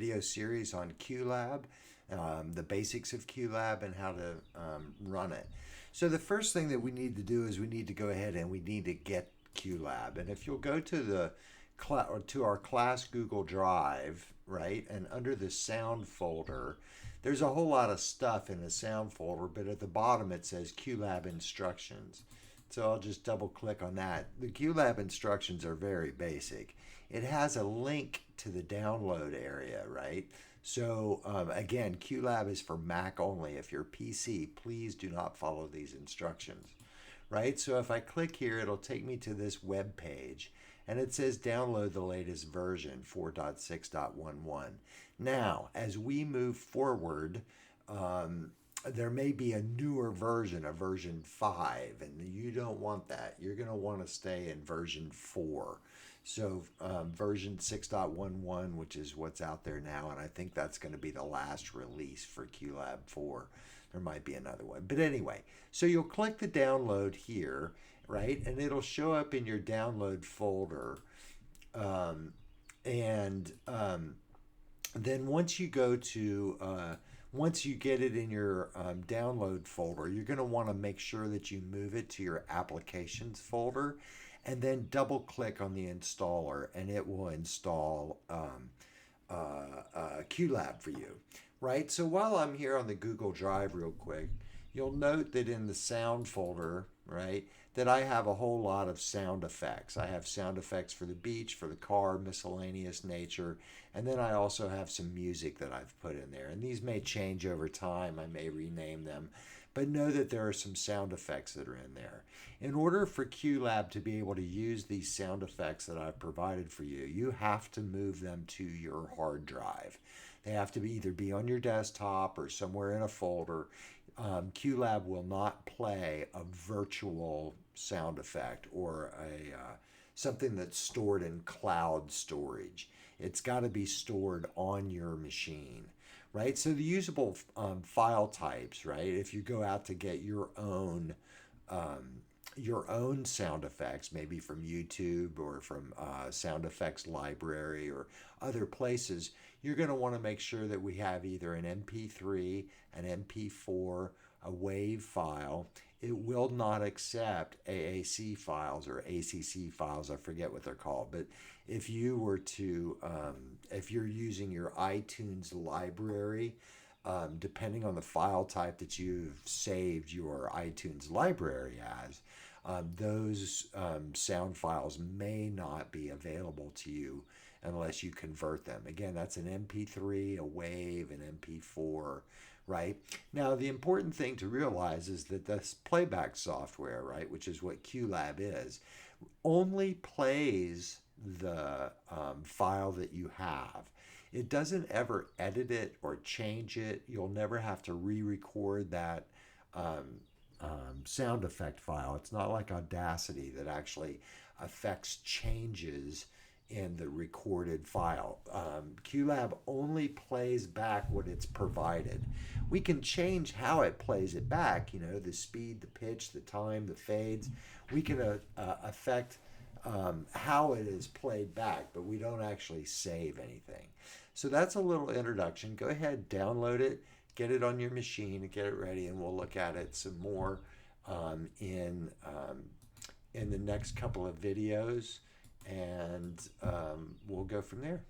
video series on Qlab, the basics of Qlab and how to run it. So the first thing that we need to do is we need to go ahead and we need to get Qlab. And if you'll go to to our class Google Drive, right, and under the sound folder, there's a whole lot of stuff in the sound folder, but at the bottom it says Qlab Instructions. So I'll just double click on that. The Qlab instructions are very basic. It has a link to the download area, right? So again, Qlab is for Mac only. If you're PC, please do not follow these instructions, right? So if I click here, it'll take me to this web page and it says download the latest version 4.6.11. Now, as we move forward, there may be a newer version, a version 5, and you don't want that. You're going to want to stay in version 4. So version 6.11, which is what's out there now, and I think that's going to be the last release for Qlab 4. There might be another one. But anyway, so you'll click the download here, right? And it'll show up in your download folder. Then once you go to once you get it in your download folder, you're going to want to make sure that you move it to your applications folder and then double click on the installer and it will install Qlab for you, right? So while I'm here on the Google Drive real quick, you'll note that in the sound folder, right, that I have a whole lot of sound effects. I have sound effects for the beach, for the car, miscellaneous nature, and then I also have some music that I've put in there. And these may change over time. I may rename them, but know that there are some sound effects that are in there. In order for Qlab to be able to use these sound effects that I've provided for you, you have to move them to your hard drive. They have to either be on your desktop or somewhere in a folder. Qlab will not play a virtual sound effect or something that's stored in cloud storage. It's got to be stored on your machine, right? So the usable file types, right? If you go out to get your own sound effects, maybe from YouTube or from sound effects library or other places, you're going to want to make sure that we have either an MP3, an MP4, a WAV file. It will not accept AAC files or ACC files. I forget what they're called. But if you were to, if you're using your iTunes library, depending on the file type that you've saved your iTunes library as, those sound files may not be available to you unless you convert them. Again, that's an MP3, a WAV, an MP4, right? Now, the important thing to realize is that this playback software, right, which is what Qlab is, only plays the file that you have. It doesn't ever edit it or change it. You'll never have to re-record that sound effect file. It's not like Audacity that actually affects changes in the recorded file. Qlab only plays back what it's provided. We can change how it plays it back, you know, the speed, the pitch, the time, the fades. We can affect how it is played back, but we don't actually save anything. So that's a little introduction. Go ahead, download it, get it on your machine, and get it ready, and we'll look at it some more in the next couple of videos, and we'll go from there.